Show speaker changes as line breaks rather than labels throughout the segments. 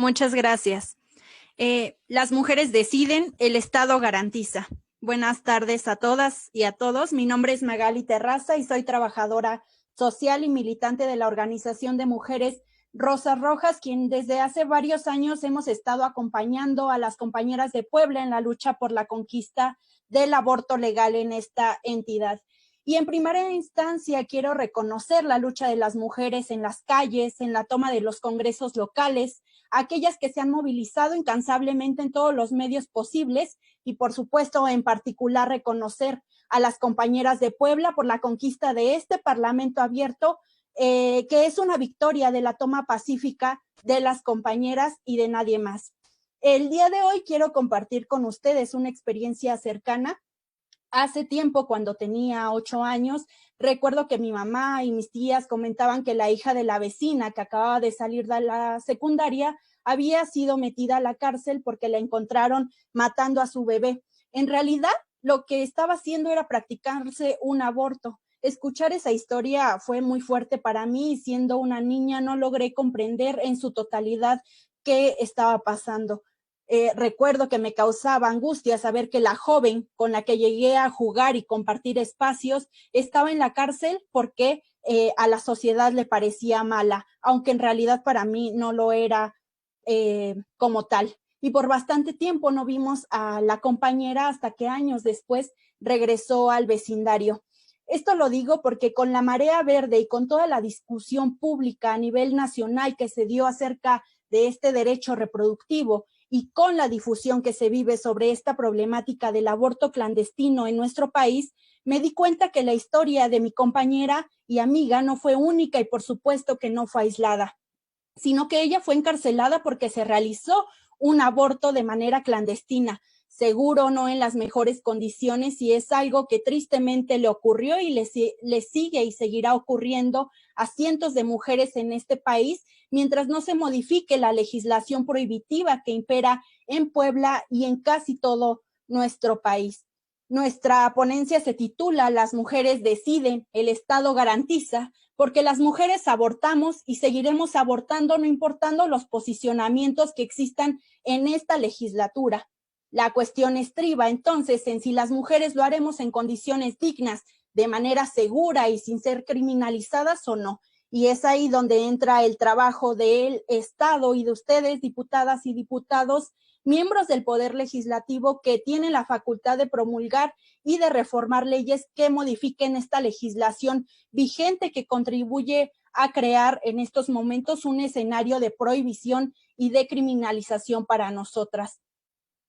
Muchas gracias. Las mujeres deciden, el Estado garantiza. Buenas tardes a todas y a todos. Mi nombre es Magali Terraza y soy trabajadora social y militante de la Organización de Mujeres Rosas Rojas, quien desde hace varios años hemos estado acompañando a las compañeras de Puebla en la lucha por la conquista del aborto legal en esta entidad. Y en primera instancia quiero reconocer la lucha de las mujeres en las calles, en la toma de los congresos locales, aquellas que se han movilizado incansablemente en todos los medios posibles y por supuesto en particular reconocer a las compañeras de Puebla por la conquista de este Parlamento abierto, que es una victoria de la toma pacífica de las compañeras y de nadie más. El día de hoy quiero compartir con ustedes una experiencia cercana. Hace tiempo, cuando tenía 8 años, recuerdo que mi mamá y mis tías comentaban que la hija de la vecina que acababa de salir de la secundaria había sido metida a la cárcel porque la encontraron matando a su bebé. En realidad, lo que estaba haciendo era practicarse un aborto. Escuchar esa historia fue muy fuerte para mí y siendo una niña no logré comprender en su totalidad qué estaba pasando. Recuerdo que me causaba angustia saber que la joven con la que llegué a jugar y compartir espacios estaba en la cárcel porque a la sociedad le parecía mala, aunque en realidad para mí no lo era como tal. Y por bastante tiempo no vimos a la compañera hasta que años después regresó al vecindario. Esto lo digo porque con la marea verde y con toda la discusión pública a nivel nacional que se dio acerca de este derecho reproductivo y con la difusión que se vive sobre esta problemática del aborto clandestino en nuestro país, me di cuenta que la historia de mi compañera y amiga no fue única y por supuesto que no fue aislada, sino que ella fue encarcelada porque se realizó un aborto de manera clandestina, seguro no en las mejores condiciones, y es algo que tristemente le ocurrió y le sigue y seguirá ocurriendo a cientos de mujeres en este país mientras no se modifique la legislación prohibitiva que impera en Puebla y en casi todo nuestro país. Nuestra ponencia se titula Las mujeres deciden, el Estado garantiza, porque las mujeres abortamos y seguiremos abortando no importando los posicionamientos que existan en esta legislatura. La cuestión estriba entonces en si las mujeres lo haremos en condiciones dignas, de manera segura y sin ser criminalizadas o no. Y es ahí donde entra el trabajo del Estado y de ustedes, diputadas y diputados, miembros del Poder Legislativo que tienen la facultad de promulgar y de reformar leyes que modifiquen esta legislación vigente que contribuye a crear en estos momentos un escenario de prohibición y de criminalización para nosotras.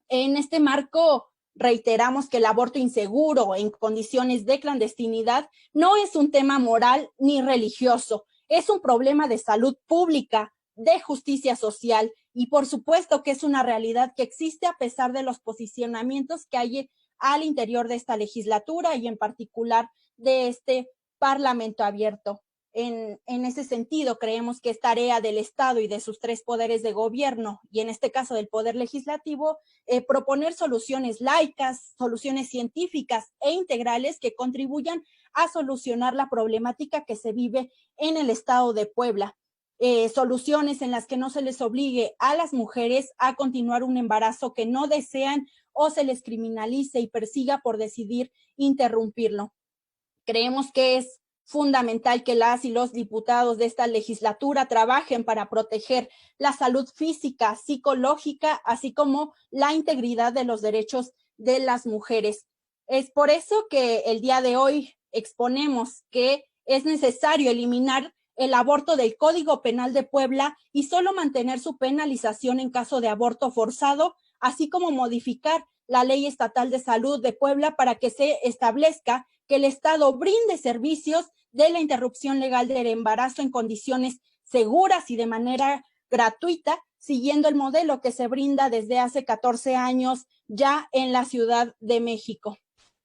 En este marco, reiteramos que el aborto inseguro en condiciones de clandestinidad no es un tema moral ni religioso, es un problema de salud pública, de justicia social y por supuesto que es una realidad que existe a pesar de los posicionamientos que hay al interior de esta legislatura y en particular de este Parlamento abierto. En ese sentido, creemos que es tarea del Estado y de sus 3 poderes de gobierno, y en este caso del Poder Legislativo, proponer soluciones laicas, soluciones científicas e integrales que contribuyan a solucionar la problemática que se vive en el estado de Puebla. Soluciones en las que no se les obligue a las mujeres a continuar un embarazo que no desean o se les criminalice y persiga por decidir interrumpirlo. Creemos que es fundamental que las y los diputados de esta legislatura trabajen para proteger la salud física, psicológica, así como la integridad de los derechos de las mujeres. Es por eso que el día de hoy exponemos que es necesario eliminar el aborto del Código Penal de Puebla y solo mantener su penalización en caso de aborto forzado, así como modificar la Ley Estatal de Salud de Puebla para que se establezca que el Estado brinde servicios de la interrupción legal del embarazo en condiciones seguras y de manera gratuita, siguiendo el modelo que se brinda desde hace 14 años ya en la Ciudad de México.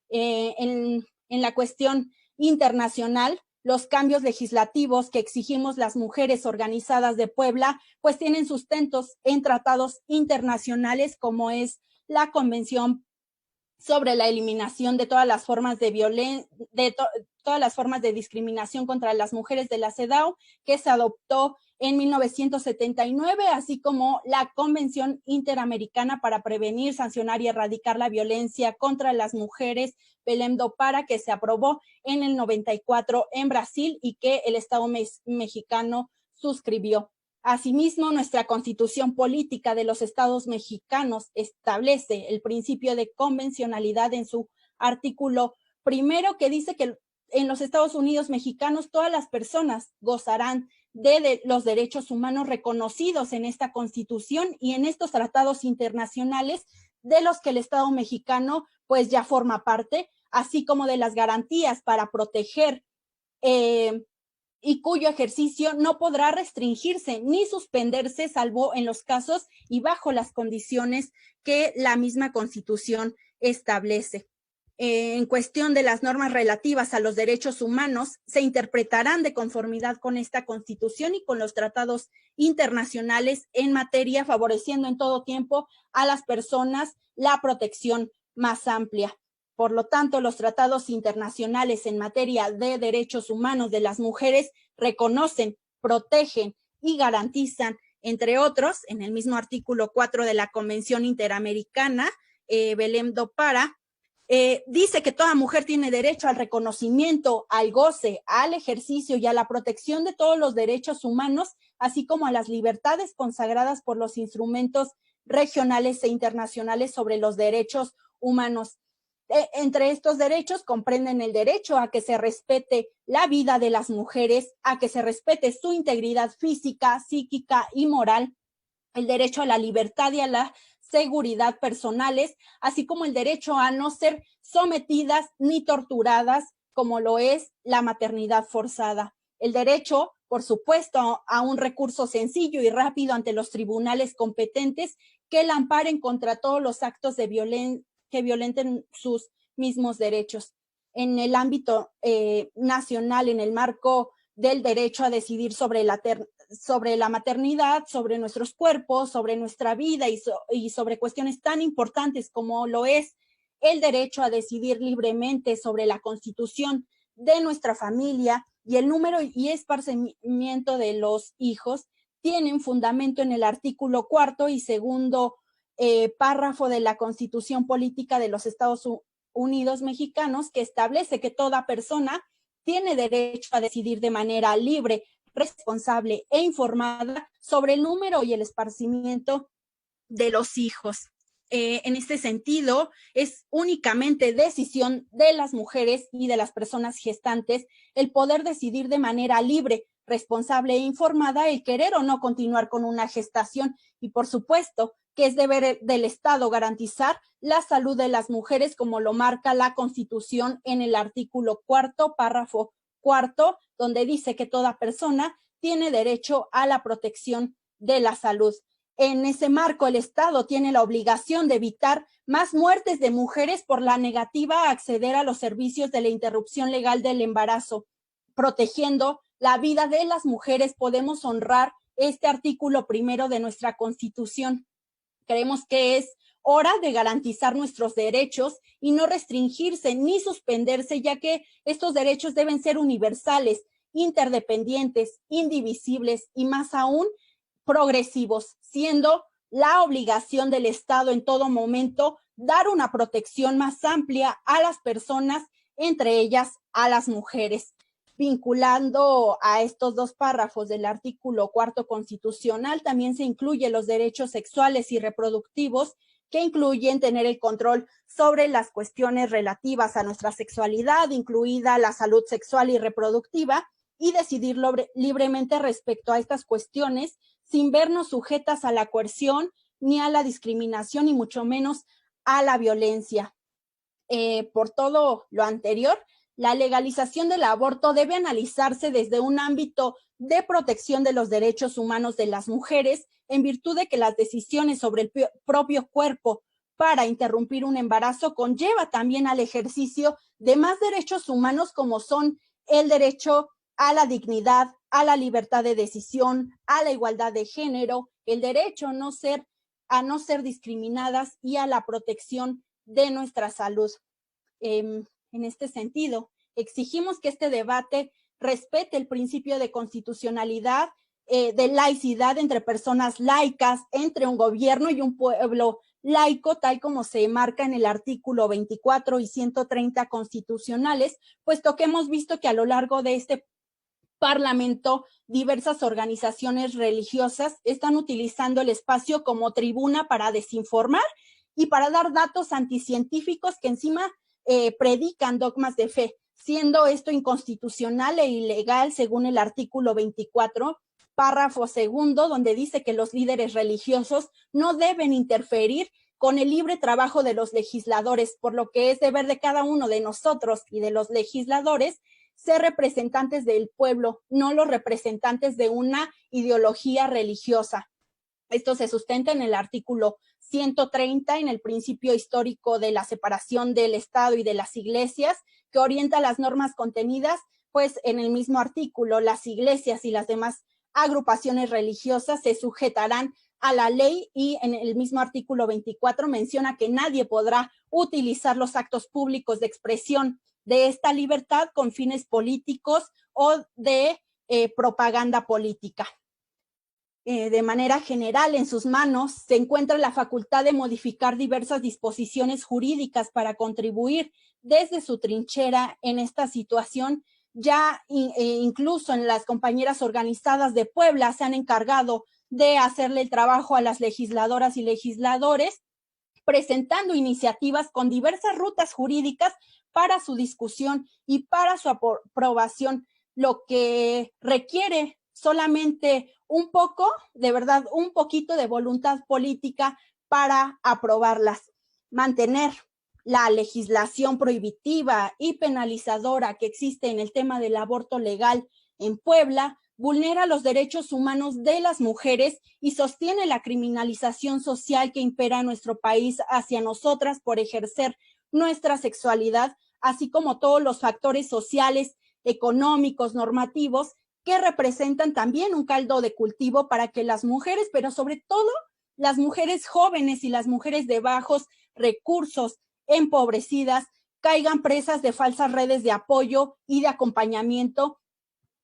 En la cuestión internacional, los cambios legislativos que exigimos las mujeres organizadas de Puebla, pues tienen sustentos en tratados internacionales como es la Convención sobre la eliminación de todas las formas de violencia, todas las formas de discriminación contra las mujeres de la CEDAW, que se adoptó en 1979, así como la Convención Interamericana para Prevenir, Sancionar y Erradicar la Violencia contra las Mujeres, Belém do Pará, que se aprobó en el 94 en Brasil y que el Estado mexicano suscribió. Asimismo, nuestra Constitución Política de los Estados mexicanos establece el principio de convencionalidad en su artículo primero, que dice que en los Estados Unidos mexicanos todas las personas gozarán de los derechos humanos reconocidos en esta Constitución y en estos tratados internacionales de los que el Estado mexicano pues ya forma parte, así como de las garantías para proteger y cuyo ejercicio no podrá restringirse ni suspenderse, salvo en los casos y bajo las condiciones que la misma Constitución establece. En cuestión de las normas relativas a los derechos humanos, se interpretarán de conformidad con esta Constitución y con los tratados internacionales en materia, favoreciendo en todo tiempo a las personas la protección más amplia. Por lo tanto, los tratados internacionales en materia de derechos humanos de las mujeres reconocen, protegen y garantizan, entre otros, en el mismo artículo 4 de la Convención Interamericana, Belém do Pará, dice que toda mujer tiene derecho al reconocimiento, al goce, al ejercicio y a la protección de todos los derechos humanos, así como a las libertades consagradas por los instrumentos regionales e internacionales sobre los derechos humanos. Entre estos derechos comprenden el derecho a que se respete la vida de las mujeres, a que se respete su integridad física, psíquica y moral, el derecho a la libertad y a la seguridad personales, así como el derecho a no ser sometidas ni torturadas, como lo es la maternidad forzada. El derecho, por supuesto, a un recurso sencillo y rápido ante los tribunales competentes que la amparen contra todos los actos de violencia que violenten sus mismos derechos. En el ámbito nacional, en el marco del derecho a decidir sobre la maternidad, sobre nuestros cuerpos, sobre nuestra vida y sobre cuestiones tan importantes como lo es el derecho a decidir libremente sobre la constitución de nuestra familia y el número y esparcimiento de los hijos, tienen fundamento en el artículo 4 y segundo párrafo de la Constitución Política de los Estados Unidos Mexicanos, que establece que toda persona tiene derecho a decidir de manera libre, responsable e informada sobre el número y el esparcimiento de los hijos. En este sentido, es únicamente decisión de las mujeres y de las personas gestantes el poder decidir de manera libre, responsable e informada el querer o no continuar con una gestación y, por supuesto, que es deber del Estado garantizar la salud de las mujeres como lo marca la Constitución en el artículo 4, párrafo 4, donde dice que toda persona tiene derecho a la protección de la salud. En ese marco, el Estado tiene la obligación de evitar más muertes de mujeres por la negativa a acceder a los servicios de la interrupción legal del embarazo. Protegiendo la vida de las mujeres, podemos honrar este artículo primero de nuestra Constitución. Creemos que es hora de garantizar nuestros derechos y no restringirse ni suspenderse, ya que estos derechos deben ser universales, interdependientes, indivisibles y más aún progresivos, siendo la obligación del Estado en todo momento dar una protección más amplia a las personas, entre ellas a las mujeres. Vinculando a estos dos párrafos del artículo 4 constitucional, también se incluyen los derechos sexuales y reproductivos, que incluyen tener el control sobre las cuestiones relativas a nuestra sexualidad, incluida la salud sexual y reproductiva, y decidir libremente respecto a estas cuestiones, sin vernos sujetas a la coerción, ni a la discriminación, ni mucho menos a la violencia. Por todo lo anterior, la legalización del aborto debe analizarse desde un ámbito de protección de los derechos humanos de las mujeres, en virtud de que las decisiones sobre el propio cuerpo para interrumpir un embarazo conlleva también al ejercicio de más derechos humanos, como son el derecho a la dignidad, a la libertad de decisión, a la igualdad de género, el derecho a no ser discriminadas y a la protección de nuestra salud. En este sentido, exigimos que este debate respete el principio de constitucionalidad de laicidad entre personas laicas, entre un gobierno y un pueblo laico, tal como se marca en el artículo 24 y 130 constitucionales, puesto que hemos visto que a lo largo de este Parlamento, diversas organizaciones religiosas están utilizando el espacio como tribuna para desinformar y para dar datos anticientíficos que encima predican dogmas de fe, siendo esto inconstitucional e ilegal según el artículo 24, párrafo segundo, donde dice que los líderes religiosos no deben interferir con el libre trabajo de los legisladores, por lo que es deber de cada uno de nosotros y de los legisladores ser representantes del pueblo, no los representantes de una ideología religiosa. Esto se sustenta en el artículo 130, en el principio histórico de la separación del Estado y de las iglesias, que orienta las normas contenidas, pues en el mismo artículo, las iglesias y las demás agrupaciones religiosas se sujetarán a la ley, y en el mismo artículo 24 menciona que nadie podrá utilizar los actos públicos de expresión de esta libertad con fines políticos o de propaganda política. De manera general, en sus manos se encuentra la facultad de modificar diversas disposiciones jurídicas para contribuir desde su trinchera en esta situación. Ya incluso en las compañeras organizadas de Puebla se han encargado de hacerle el trabajo a las legisladoras y legisladores, presentando iniciativas con diversas rutas jurídicas para su discusión y para su aprobación, lo que requiere solamente un poco, de verdad, un poquito de voluntad política para aprobarlas. Mantener la legislación prohibitiva y penalizadora que existe en el tema del aborto legal en Puebla vulnera los derechos humanos de las mujeres y sostiene la criminalización social que impera en nuestro país hacia nosotras por ejercer nuestra sexualidad, así como todos los factores sociales, económicos, normativos, que representan también un caldo de cultivo para que las mujeres, pero sobre todo las mujeres jóvenes y las mujeres de bajos recursos, empobrecidas, caigan presas de falsas redes de apoyo y de acompañamiento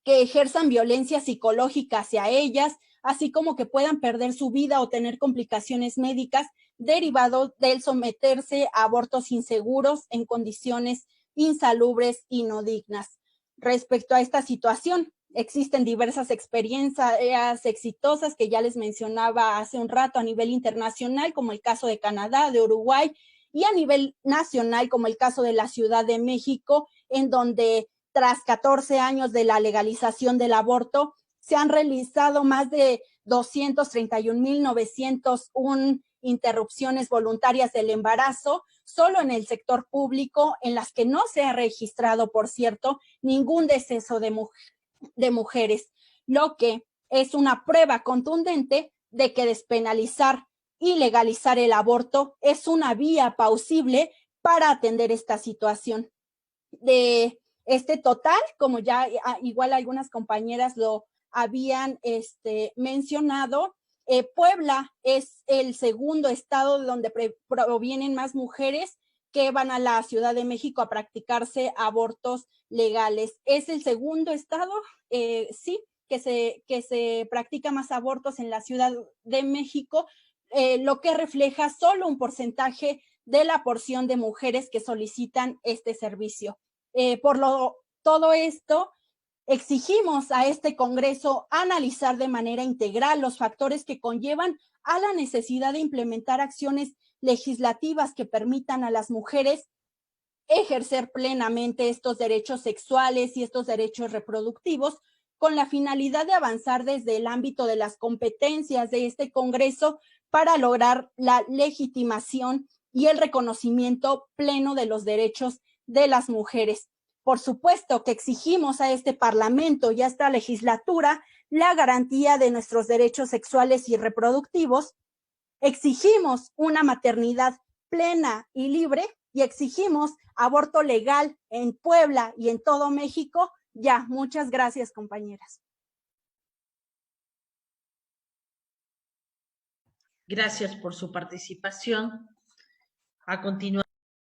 que ejerzan violencia psicológica hacia ellas, así como que puedan perder su vida o tener complicaciones médicas derivado del someterse a abortos inseguros en condiciones insalubres y no dignas. Respecto a esta situación, existen diversas experiencias exitosas que ya les mencionaba hace un rato a nivel internacional, como el caso de Canadá, de Uruguay, y a nivel nacional, como el caso de la Ciudad de México, en donde tras 14 años de la legalización del aborto, se han realizado más de 231,901 interrupciones voluntarias del embarazo, solo en el sector público, en las que no se ha registrado, por cierto, ningún deceso de mujeres, lo que es una prueba contundente de que despenalizar y legalizar el aborto es una vía plausible para atender esta situación. De este total, como ya igual algunas compañeras lo habían mencionado, Puebla es el segundo estado de donde provienen más mujeres que van a la Ciudad de México a practicarse abortos legales. Es el segundo estado, sí, que se practica más abortos en la Ciudad de México, lo que refleja solo un porcentaje de la porción de mujeres que solicitan este servicio. Todo esto, exigimos a este Congreso analizar de manera integral los factores que conllevan a la necesidad de implementar acciones legislativas que permitan a las mujeres ejercer plenamente estos derechos sexuales y estos derechos reproductivos, con la finalidad de avanzar desde el ámbito de las competencias de este Congreso para lograr la legitimación y el reconocimiento pleno de los derechos de las mujeres. Por supuesto que exigimos a este Parlamento y a esta legislatura la garantía de nuestros derechos sexuales y reproductivos, exigimos una maternidad plena y libre y exigimos aborto legal en Puebla y en todo México. Ya, muchas gracias, compañeras.
Gracias por su participación. A continuación,